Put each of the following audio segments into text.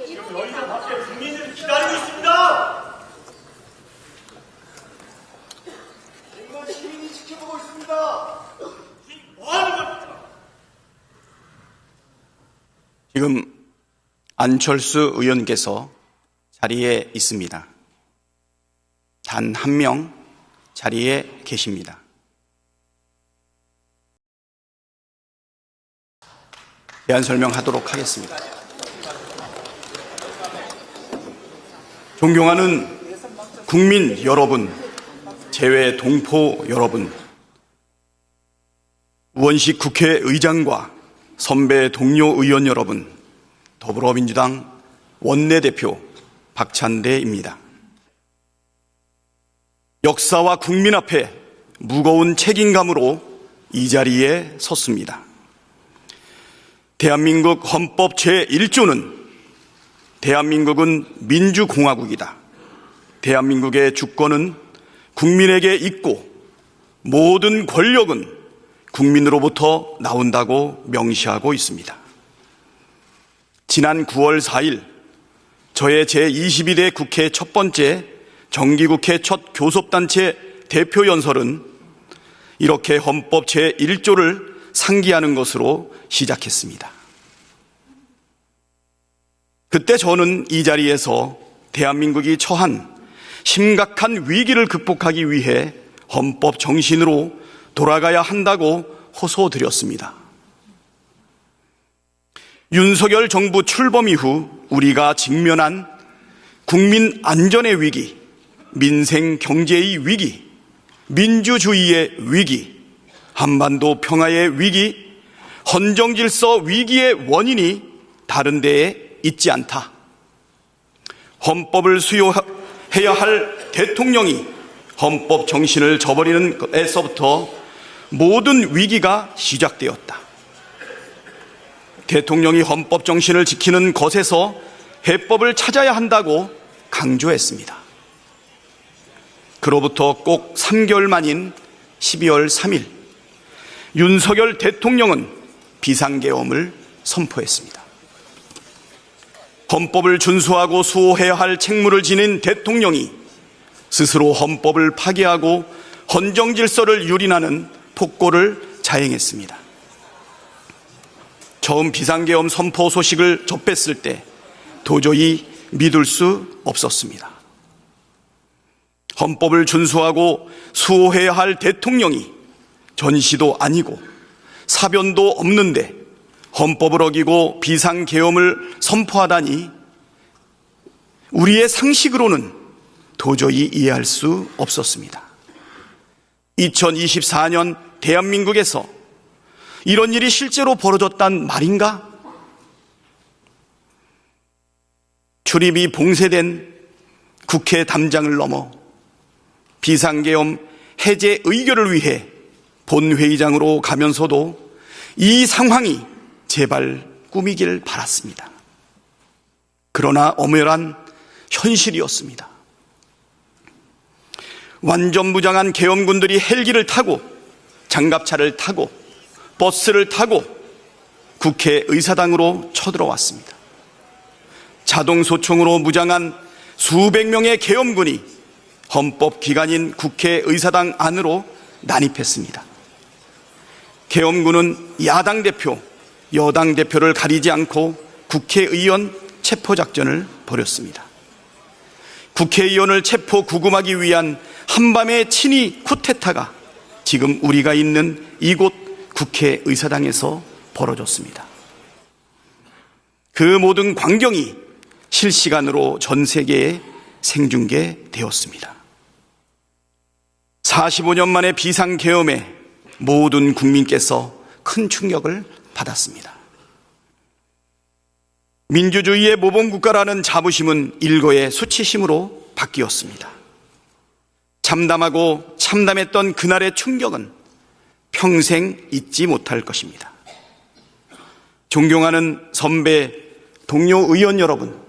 지금 너희들 밖에 국민들이 기다리고 있습니다. 일반 시민이 지켜보고 있습니다. 뭐 하는 겁니까? 지금 안철수 의원께서 자리에 있습니다. 단 한 명 자리에 계십니다. 대안 설명하도록 하겠습니다. 존경하는 국민 여러분, 재외 동포 여러분, 우원식 국회의장과 선배 동료 의원 여러분, 더불어민주당 원내대표 박찬대입니다. 역사와 국민 앞에 무거운 책임감으로 이 자리에 섰습니다. 대한민국 헌법 제1조는 대한민국은 민주공화국이다. 대한민국의 주권은 국민에게 있고 모든 권력은 국민으로부터 나온다고 명시하고 있습니다. 지난 9월 4일 저의 제22대 국회 첫 번째 정기국회 첫 교섭단체 대표연설은 이렇게 헌법 제1조를 상기하는 것으로 시작했습니다. 그때 저는 이 자리에서 대한민국이 처한 심각한 위기를 극복하기 위해 헌법 정신으로 돌아가야 한다고 호소드렸습니다. 윤석열 정부 출범 이후 우리가 직면한 국민 안전의 위기, 민생 경제의 위기, 민주주의의 위기, 한반도 평화의 위기, 헌정질서 위기의 원인이 다른 데에 있지 않다. 헌법을 수호해야 할 대통령이 헌법 정신을 저버리는 것에서부터 모든 위기가 시작되었다. 대통령이 헌법 정신을 지키는 것에서 해법을 찾아야 한다고 강조했습니다. 그로부터 꼭 3개월 만인 12월 3일 윤석열 대통령은 비상계엄을 선포했습니다. 헌법을 준수하고 수호해야 할 책무를 지닌 대통령이 스스로 헌법을 파괴하고 헌정질서를 유린하는 폭거를 자행했습니다. 처음 비상계엄 선포 소식을 접했을 때 도저히 믿을 수 없었습니다. 헌법을 준수하고 수호해야 할 대통령이 전시도 아니고 사변도 없는데 헌법을 어기고 비상계엄을 선포하다니 우리의 상식으로는 도저히 이해할 수 없었습니다. 2024년 대한민국에서 이런 일이 실제로 벌어졌단 말인가? 출입이 봉쇄된 국회 담장을 넘어 비상계엄 해제 의결을 위해 본회의장으로 가면서도 이 상황이 제발 꿈이길 바랐습니다. 그러나 엄연한 현실이었습니다. 완전 무장한 계엄군들이 헬기를 타고 장갑차를 타고 버스를 타고 국회의사당으로 쳐들어왔습니다. 자동소총으로 무장한 수백 명의 계엄군이 헌법기관인 국회의사당 안으로 난입했습니다. 계엄군은 야당 대표, 여당 대표를 가리지 않고 국회의원 체포작전을 벌였습니다. 국회의원을 체포 구금하기 위한 한밤의 친위 쿠데타가 지금 우리가 있는 이곳 국회의사당에서 벌어졌습니다. 그 모든 광경이 실시간으로 전 세계에 생중계되었습니다. 45년 만에 비상계엄에 모든 국민께서 큰 충격을 받았습니다. 민주주의의 모범국가라는 자부심은 일거의 수치심으로 바뀌었습니다. 참담하고 참담했던 그날의 충격은 평생 잊지 못할 것입니다. 존경하는 선배 동료 의원 여러분,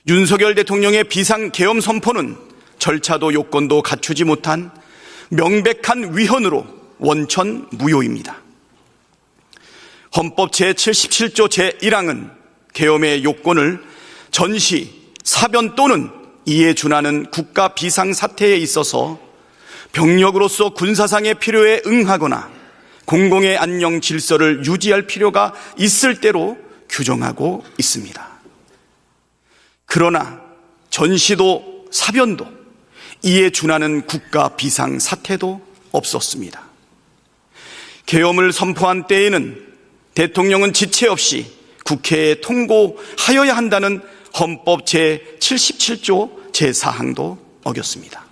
윤석열 대통령의 비상계엄 선포는 절차도 요건도 갖추지 못한 명백한 위헌으로 원천 무효입니다. 헌법 제77조 제1항은 계엄의 요건을 전시, 사변 또는 이에 준하는 국가 비상사태에 있어서 병력으로서 군사상의 필요에 응하거나 공공의 안녕 질서를 유지할 필요가 있을 때로 규정하고 있습니다. 그러나 전시도 사변도 이에 준하는 국가 비상사태도 없었습니다. 계엄을 선포한 때에는 대통령은 지체 없이 국회에 통고하여야 한다는 헌법 제77조 제4항도 어겼습니다.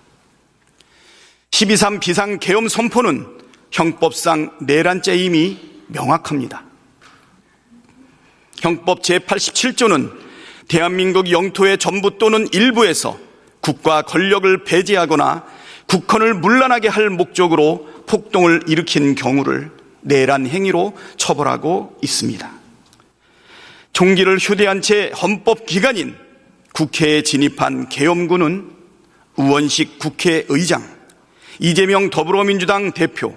12.3 비상계엄 선포는 형법상 내란죄임이 명확합니다. 형법 제87조는 대한민국 영토의 전부 또는 일부에서 국가 권력을 배제하거나 국헌을 문란하게 할 목적으로 폭동을 일으킨 경우를 내란 행위로 처벌하고 있습니다. 총기를 휴대한 채 헌법기관인 국회에 진입한 계엄군은 우원식 국회의장, 이재명 더불어민주당 대표,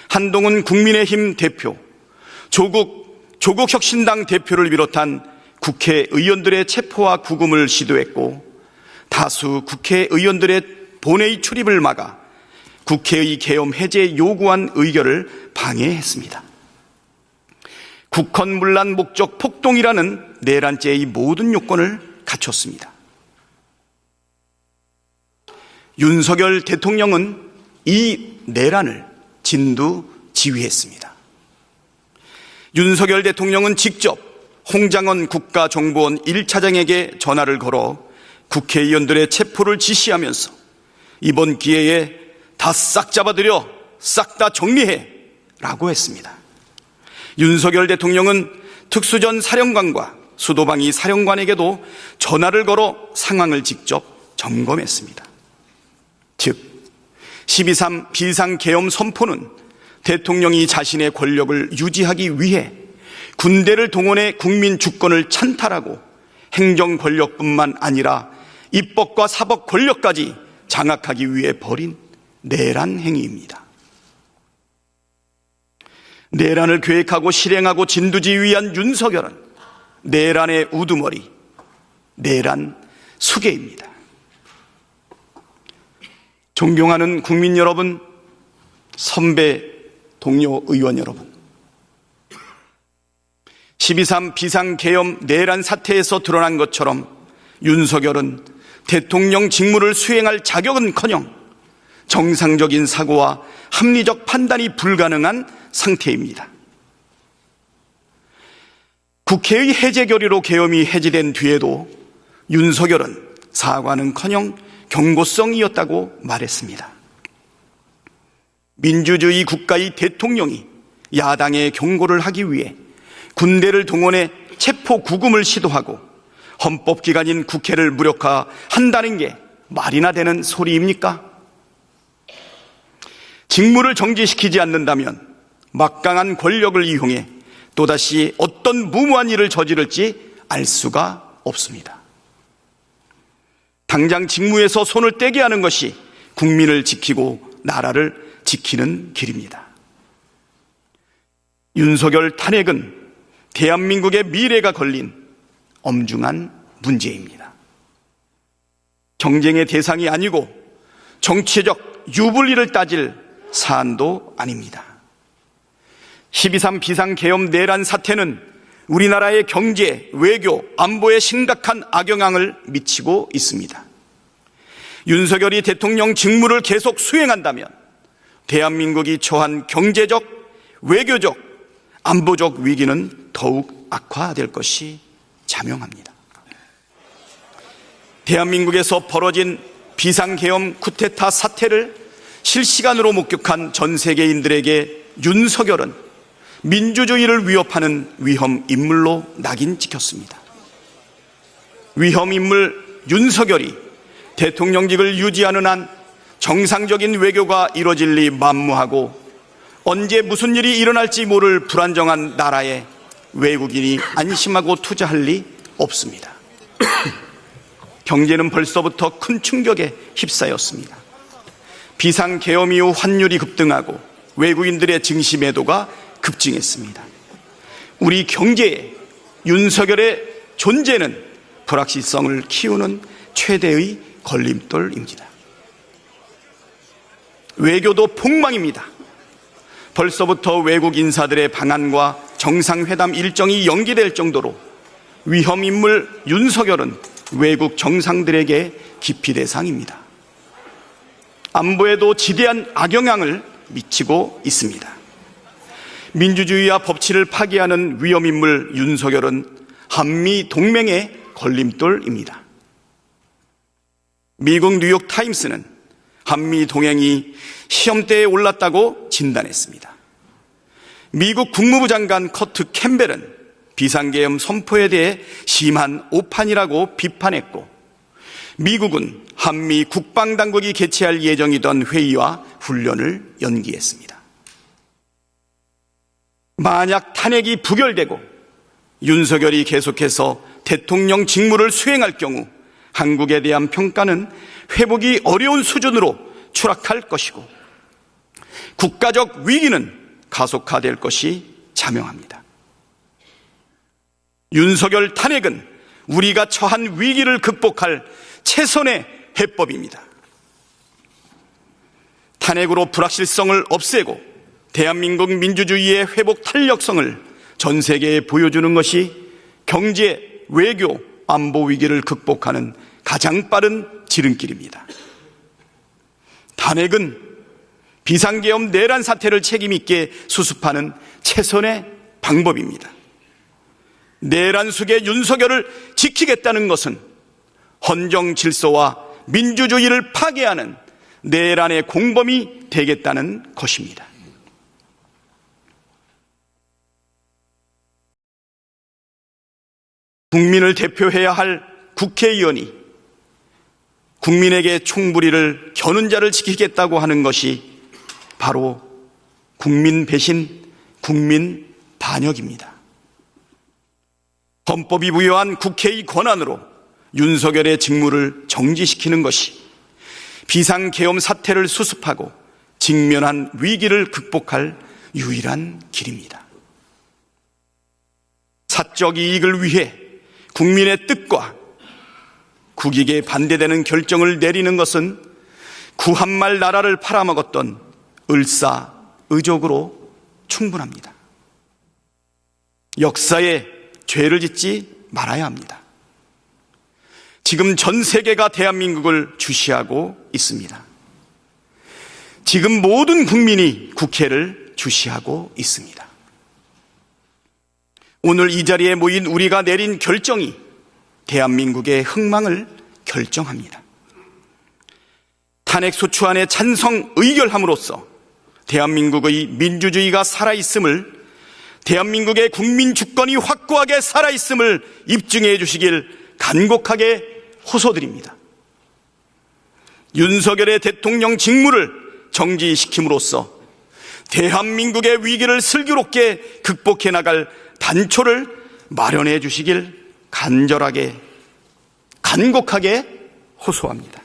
한동훈 국민의힘 대표, 조국 혁신당 대표를 비롯한 국회의원들의 체포와 구금을 시도했고 다수 국회의원들의 본회의 출입을 막아 국회의 계엄 해제 요구한 의결을 방해했습니다. 국헌 문란 목적 폭동이라는 내란죄의 모든 요건을 갖췄습니다. 윤석열 대통령은 이 내란을 진두지휘했습니다. 윤석열 대통령은 직접 홍장원 국가정보원 1차장에게 전화를 걸어 국회의원들의 체포를 지시하면서 이번 기회에 다 싹 잡아들여 싹 다 정리해 라고 했습니다. 윤석열 대통령은 특수전 사령관과 수도방위 사령관에게도 전화를 걸어 상황을 직접 점검했습니다. 즉 12.3 비상계엄 선포는 대통령이 자신의 권력을 유지하기 위해 군대를 동원해 국민 주권을 찬탈하고 행정 권력뿐만 아니라 입법과 사법 권력까지 장악하기 위해 벌인 내란 행위입니다. 내란을 계획하고 실행하고 진두지휘한 윤석열은 내란의 우두머리, 내란 수괴입니다. 존경하는 국민 여러분, 선배 동료 의원 여러분, 12.3 비상계엄 내란 사태에서 드러난 것처럼 윤석열은 대통령 직무를 수행할 자격은커녕 정상적인 사고와 합리적 판단이 불가능한 상태입니다. 국회의 해제 결의로 계엄이 해제된 뒤에도 윤석열은 사과는커녕 경고성이었다고 말했습니다. 민주주의 국가의 대통령이 야당의 경고를 하기 위해 군대를 동원해 체포 구금을 시도하고 헌법기관인 국회를 무력화한다는 게 말이나 되는 소리입니까? 직무를 정지시키지 않는다면 막강한 권력을 이용해 또다시 어떤 무모한 일을 저지를지 알 수가 없습니다. 당장 직무에서 손을 떼게 하는 것이 국민을 지키고 나라를 지키는 길입니다. 윤석열 탄핵은 대한민국의 미래가 걸린 엄중한 문제입니다. 경쟁의 대상이 아니고 정치적 유불리를 따질 사안도 아닙니다. 12.3 비상계엄 내란 사태는 우리나라의 경제, 외교, 안보에 심각한 악영향을 미치고 있습니다. 윤석열이 대통령 직무를 계속 수행한다면 대한민국이 처한 경제적, 외교적, 안보적 위기는 더욱 악화될 것이 자명합니다. 대한민국에서 벌어진 비상계엄 쿠데타 사태를 실시간으로 목격한 전 세계인들에게 윤석열은 민주주의를 위협하는 위험 인물로 낙인 찍혔습니다. 위험 인물 윤석열이 대통령직을 유지하는 한 정상적인 외교가 이뤄질 리 만무하고 언제 무슨 일이 일어날지 모를 불안정한 나라에 외국인이 안심하고 투자할 리 없습니다. 경제는 벌써부터 큰 충격에 휩싸였습니다. 비상계엄 이후 환율이 급등하고 외국인들의 증시 매도가 급증했습니다. 우리 경제에 윤석열의 존재는 불확실성을 키우는 최대의 걸림돌입니다. 외교도 폭망입니다. 벌써부터 외국 인사들의 방한과 정상회담 일정이 연기될 정도로 위험 인물 윤석열은 외국 정상들에게 기피 대상입니다. 안보에도 지대한 악영향을 미치고 있습니다. 민주주의와 법치를 파괴하는 위험 인물 윤석열은 한미 동맹의 걸림돌입니다. 미국 뉴욕 타임스는 한미 동맹이 시험대에 올랐다고 진단했습니다. 미국 국무부 장관 커트 캠벨은 비상계엄 선포에 대해 심한 오판이라고 비판했고, 미국은 한미 국방당국이 개최할 예정이던 회의와 훈련을 연기했습니다. 만약 탄핵이 부결되고 윤석열이 계속해서 대통령 직무를 수행할 경우 한국에 대한 평가는 회복이 어려운 수준으로 추락할 것이고 국가적 위기는 가속화될 것이 자명합니다. 윤석열 탄핵은 우리가 처한 위기를 극복할 최선의 해법입니다. 탄핵으로 불확실성을 없애고 대한민국 민주주의의 회복 탄력성을 전 세계에 보여주는 것이 경제, 외교, 안보 위기를 극복하는 가장 빠른 지름길입니다. 탄핵은 비상계엄 내란 사태를 책임있게 수습하는 최선의 방법입니다. 내란 속의 윤석열을 지키겠다는 것은 헌정 질서와 민주주의를 파괴하는 내란의 공범이 되겠다는 것입니다. 국민을 대표해야 할 국회의원이 국민에게 총부리를 겨눈 자를 지키겠다고 하는 것이 바로 국민 배신, 국민 반역입니다. 헌법이 부여한 국회의 권한으로 윤석열의 직무를 정지시키는 것이 비상계엄 사태를 수습하고 직면한 위기를 극복할 유일한 길입니다. 사적 이익을 위해 국민의 뜻과 국익에 반대되는 결정을 내리는 것은 구한말 나라를 팔아먹었던 을사의족으로 충분합니다. 역사에 죄를 짓지 말아야 합니다. 지금 전 세계가 대한민국을 주시하고 있습니다. 지금 모든 국민이 국회를 주시하고 있습니다. 오늘 이 자리에 모인 우리가 내린 결정이 대한민국의 흥망을 결정합니다. 탄핵소추안에 찬성 의결함으로써 대한민국의 민주주의가 살아있음을, 대한민국의 국민 주권이 확고하게 살아있음을 입증해 주시길 간곡하게 호소드립니다. 윤석열의 대통령 직무를 정지시킴으로써 대한민국의 위기를 슬기롭게 극복해 나갈 단초를 마련해 주시길 간절하게, 간곡하게 호소합니다.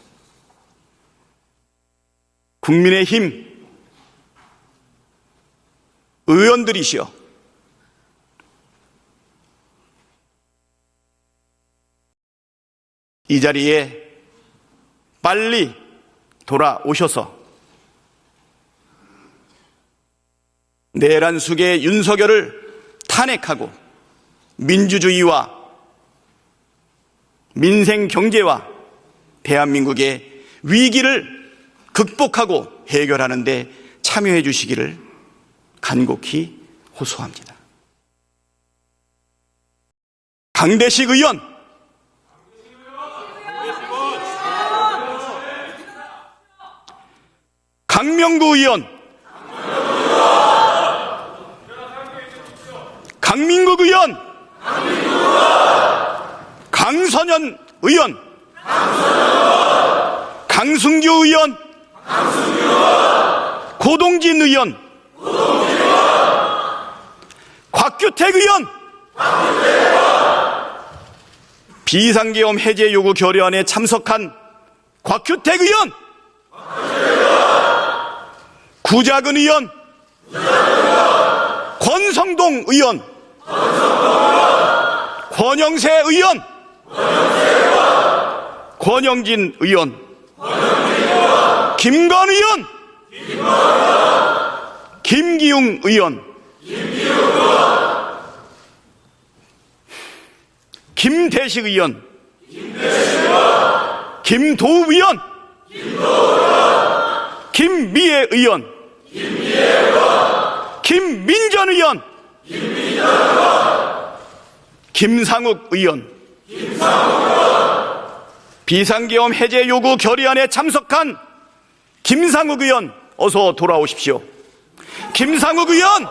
국민의힘 의원들이시여, 이 자리에 빨리 돌아오셔서 내란 숙의 윤석열을 탄핵하고 민주주의와 민생 경제와 대한민국의 위기를 극복하고 해결하는 데 참여해 주시기를 간곡히 호소합니다. 강대식 의원, 강명구 의원, 강민국 의원, 강선현 의원, 강승규 의원, 고동진 의원, 곽규택 의원, 비상계엄 해제 요구 결의안에 참석한 곽규택 의원, 구자근 의원, 권성동 의원, 권영세 의원, 권영진 의원, 김건 의원, 김기웅 의원, 김대식 의원, 김도우 의원, 김미애 의원, 김민전 의원, 김상욱 의원, 비상계엄 해제 요구 결의안에 참석한 김상욱 의원, 어서 돌아오십시오. 김상욱 의원,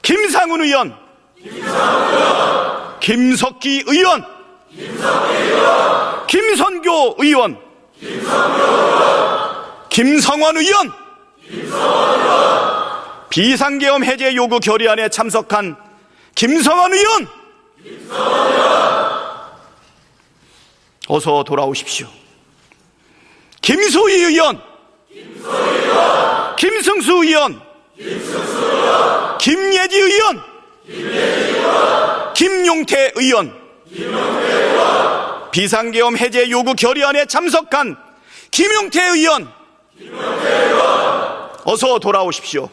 김상훈 의원, 김석기 의원, 김선교 의원, 김성원 의원, 비상계엄 해제 요구 결의안에 참석한 김성원 의원, 어서 돌아오십시오. 김수희 의원, 김승수 의원, 김예지 의원, 김용태 의원, 비상계엄 해제 요구 결의안에 참석한 김용태 의원, 어서 돌아오십시오.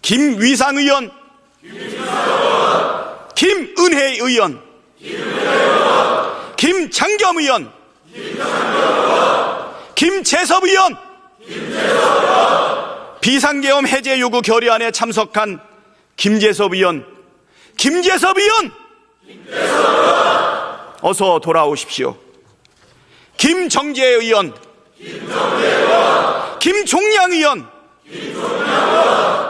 김위상 의원, 김은혜 의원, 김창겸 의원, 김재섭 의원, 비상계엄 해제 요구 결의안에 참석한 김재섭 의원, 김재섭 의원, 어서 돌아오십시오. 김정재 의원, 김종량 의원,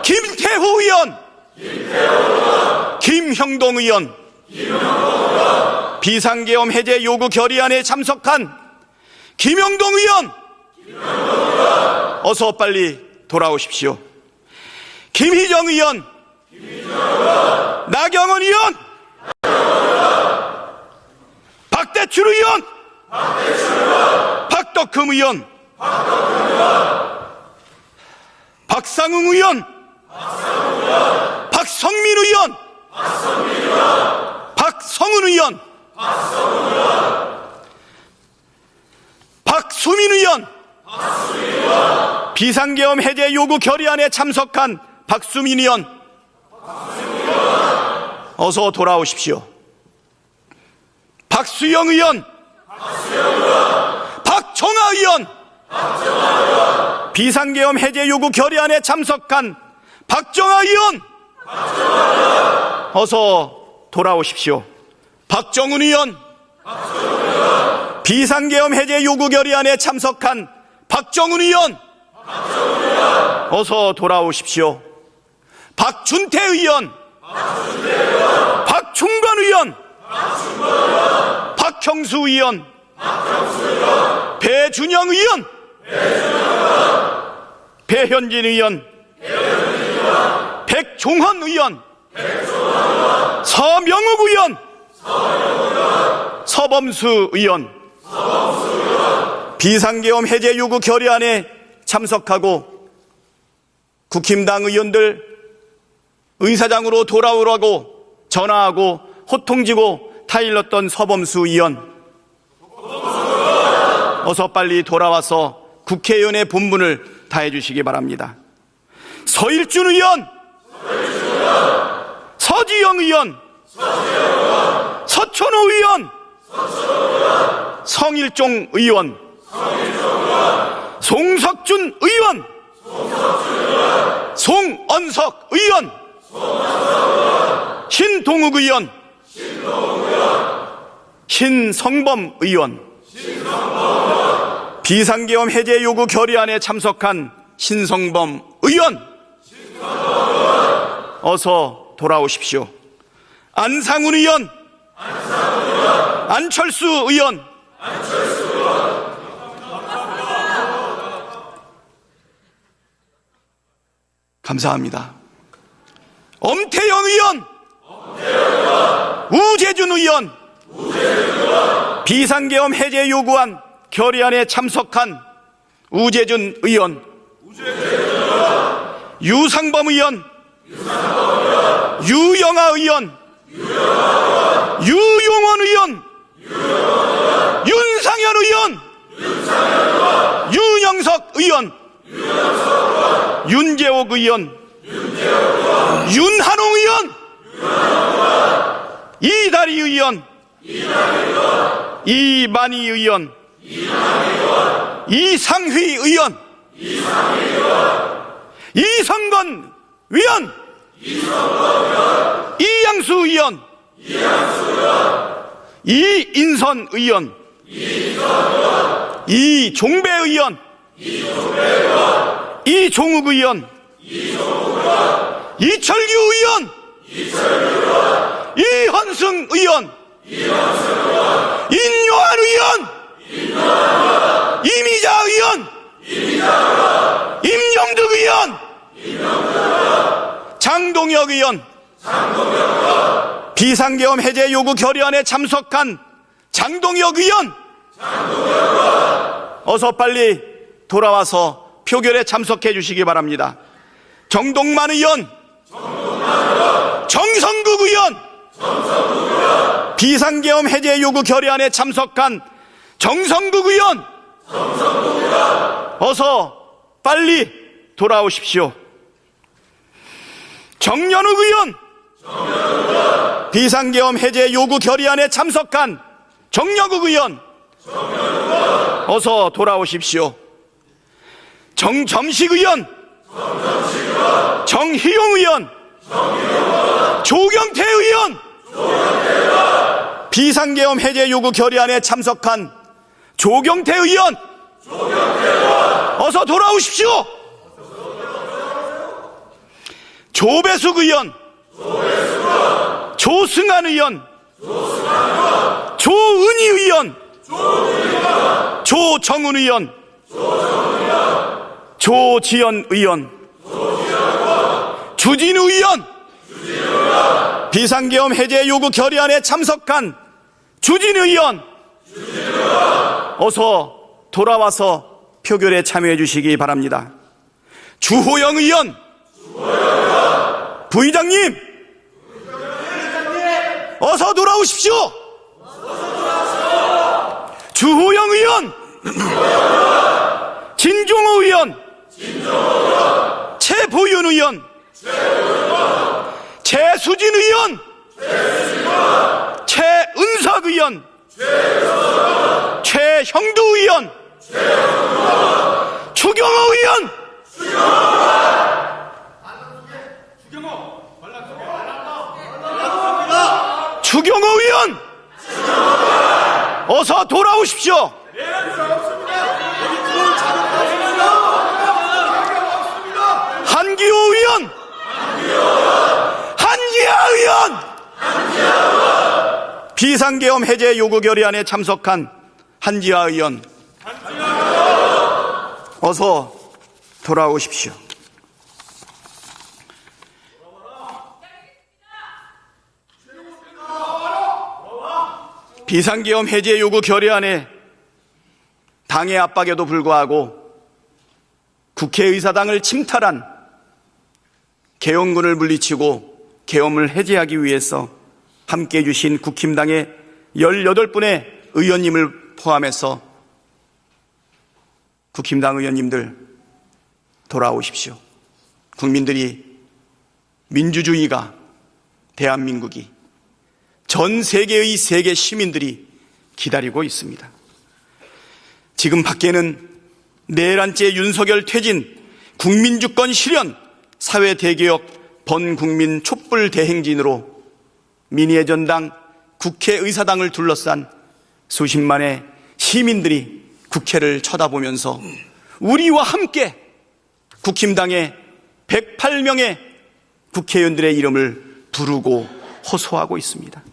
김태후 의원, 김형동 의원, 비상계엄 해제 요구 결의안에 참석한 김형동 의원, 어서 빨리 돌아오십시오. 김희정 의원, 나경원 의원, 박대출 의원, 박덕흠 의원, 박상웅 의원, 박성민 의원, 박성훈 의원, 박수민 의원, 비상계엄 해제 요구 결의안에 참석한 박수민 의원, 어서 돌아오십시오. 박수영 의원, 박정아 의원, 비상계엄 해제 요구 결의안에 참석한 박정아 의원, 어서 돌아오십시오. 박정훈 의원, 비상계엄 해제 요구 결의안에 참석한 박정훈 의원, 어서 돌아오십시오. 박준태 의원, 박충건 의원, 박형수 의원, 배준영 의원, 배현진 의원, 백종헌 의원, 서명욱 의원, 서범수 의원, 비상계엄 해제 요구 결의안에 참석하고 국힘당 의원들 의사장으로 돌아오라고 전화하고 호통지고 타일렀던 서범수 의원, 어서 빨리 돌아와서 국회의원의 본분을 다해 주시기 바랍니다. 서일준 의원, 서지영 의원, 서천호 의원, 성일종 의원, 송석준 의원, 송언석 의원, 신동욱 의원, 신성범 의원, 비상계엄 해제 요구 결의안에 참석한 신성범 의원, 어서 돌아오십시오. 안상훈 의원, 안철수 의원, 감사합니다. 엄태영 의원, 우재준 의원, 비상계엄 해제 요구안 결의안에 참석한 우재준 의원, 유상범 의원, 유영아 의원, 유용원 의원, 윤상현 의원, 윤영석 의원, 윤재옥 의원, 윤한홍 의원, 이다리 의원, 이만희 의원, 이상휘 의원, 이성건 의원, 이양수 의원, 이인선 의원, 이종배 의원, 이종욱 의원, 이철규 의원, 이헌승 의원, 인요한 의원, 이미자 의원, 임영득 의원, 장동혁 의원, 비상계엄 해제 요구 결의안에 참석한 장동혁 의원, 어서 빨리 돌아와서 표결에 참석해 주시기 바랍니다. 정동만 의원, 정성국 의원, 비상계엄 해제 요구 결의안에 참석한 정성국 의원, 어서 빨리 돌아오십시오. 정연욱 의원, 비상계엄 해제 요구 결의안에 참석한 정여국 의원, 어서 돌아오십시오. 정점식 의원, 정희용 의원, 조경태 의원, 비상계엄 해제 요구 결의안에 참석한 조경태 의원, 어서 돌아오십시오. 조배숙 의원, 조승환 의원, 조은희 의원, 조정훈 의원, 조지연 의원, 주진우 의원, 비상계엄 해제 요구 결의안에 참석한 주진우 의원, 어서 돌아와서 표결에 참여해 주시기 바랍니다. 주호영 의원, 부의장님, 어서 돌아오십시오. 주호영 의원, 진종호 의원, 최보윤 의원, 최수진 의원, 최은석 의원, 최형두 의원, 추경호 의원, 추경호 의원, 어서 돌아오십시오. 의원! 한지아 의원! 비상계엄 해제 요구 결의안에 참석한 한지아 의원, 어서 돌아오십시오. 비상계엄 해제 요구 결의안에 당의 압박에도 불구하고 국회의사당을 침탈한 계엄군을 물리치고 계엄을 해제하기 위해서 함께해 주신 국힘당의 18분의 의원님을 포함해서 국힘당 의원님들 돌아오십시오. 국민들이, 민주주의가, 대한민국이, 전 세계의 세계 시민들이 기다리고 있습니다. 지금 밖에는 내란죄 윤석열 퇴진, 국민주권 실현, 사회대개혁, 번국민 촛불 대행진으로 민의의 전당, 국회의사당을 둘러싼 수십만의 시민들이 국회를 쳐다보면서 우리와 함께 국힘당의 108명의 국회의원들의 이름을 부르고 호소하고 있습니다.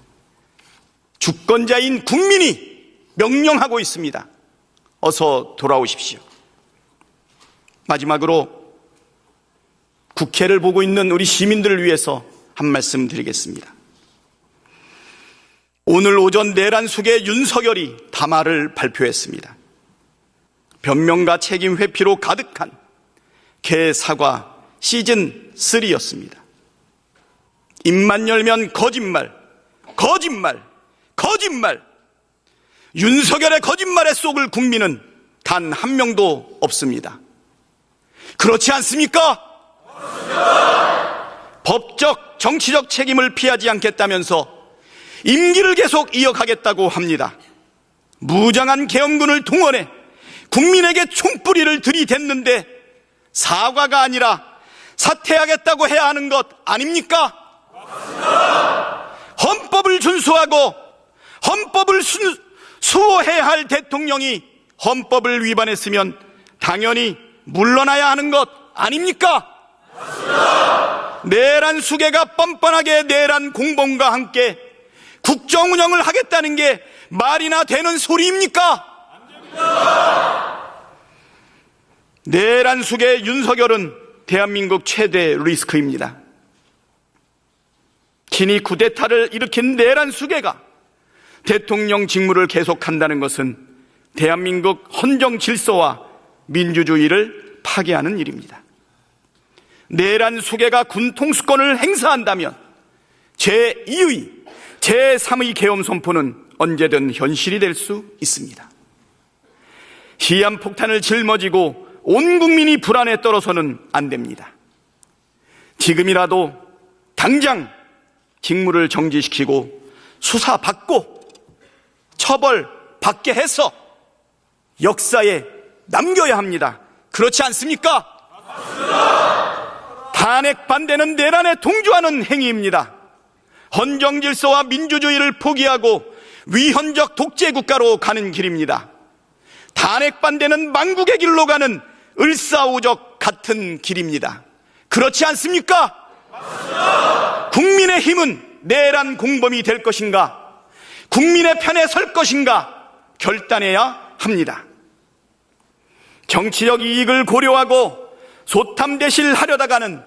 주권자인 국민이 명령하고 있습니다. 어서 돌아오십시오. 마지막으로 국회를 보고 있는 우리 시민들을 위해서 한 말씀 드리겠습니다. 오늘 오전 내란 속에 윤석열이 담화를 발표했습니다. 변명과 책임 회피로 가득한 개사과 시즌3였습니다. 입만 열면 거짓말, 거짓말, 거짓말. 윤석열의 거짓말에 속을 국민은 단 한 명도 없습니다. 그렇지 않습니까? 법적, 정치적 책임을 피하지 않겠다면서 임기를 계속 이어가겠다고 합니다. 무장한 계엄군을 동원해 국민에게 총뿌리를 들이댔는데 사과가 아니라 사퇴하겠다고 해야 하는 것 아닙니까? 헌법을 준수하고 헌법을 수호해야 할 대통령이 헌법을 위반했으면 당연히 물러나야 하는 것 아닙니까? 내란 수괴가 뻔뻔하게 내란 공범과 함께 국정 운영을 하겠다는 게 말이나 되는 소리입니까? 내란 수괴 윤석열은 대한민국 최대 리스크입니다. 친이 쿠데타를 일으킨 내란 수괴가 대통령 직무를 계속한다는 것은 대한민국 헌정 질서와 민주주의를 파괴하는 일입니다. 내란 수괴가 군 통수권을 행사한다면 제2의, 제3의 계엄 선포는 언제든 현실이 될 수 있습니다. 시한폭탄을 짊어지고 온 국민이 불안에 떨어서는 안 됩니다. 지금이라도 당장 직무를 정지시키고 수사받고 처벌받게 해서 역사에 남겨야 합니다. 그렇지 않습니까? 탄핵 반대는 내란에 동조하는 행위입니다. 헌정 질서와 민주주의를 포기하고 위헌적 독재 국가로 가는 길입니다. 탄핵 반대는 망국의 길로 가는 을사오적 같은 길입니다. 그렇지 않습니까? 국민의 힘은 내란 공범이 될 것인가, 국민의 편에 설 것인가 결단해야 합니다. 정치적 이익을 고려하고 소탐대실하려다가는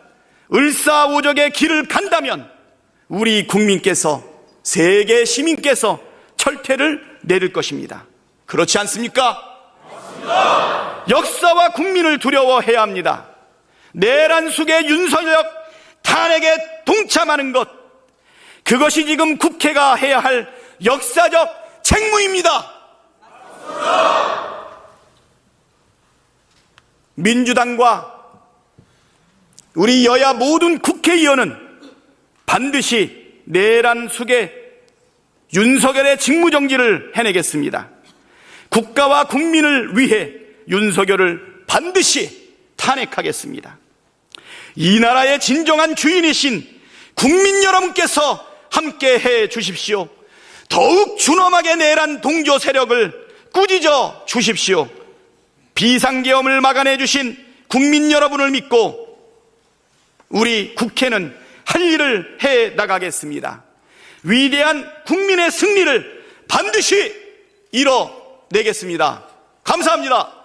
을사오적의 길을 간다면 우리 국민께서, 세계 시민께서 철퇴를 내릴 것입니다. 그렇지 않습니까? 맞습니다. 역사와 국민을 두려워해야 합니다. 내란 속에 윤석열 탄핵에 동참하는 것, 그것이 지금 국회가 해야 할 역사적 책무입니다. 민주당과 우리 여야 모든 국회의원은 반드시 내란 속에 윤석열의 직무정지를 해내겠습니다. 국가와 국민을 위해 윤석열을 반드시 탄핵하겠습니다. 이 나라의 진정한 주인이신 국민 여러분께서 함께 해 주십시오. 더욱 준엄하게 내란 동조 세력을 꾸짖어 주십시오. 비상계엄을 막아내 주신 국민 여러분을 믿고 우리 국회는 할 일을 해 나가겠습니다. 위대한 국민의 승리를 반드시 이뤄내겠습니다. 감사합니다.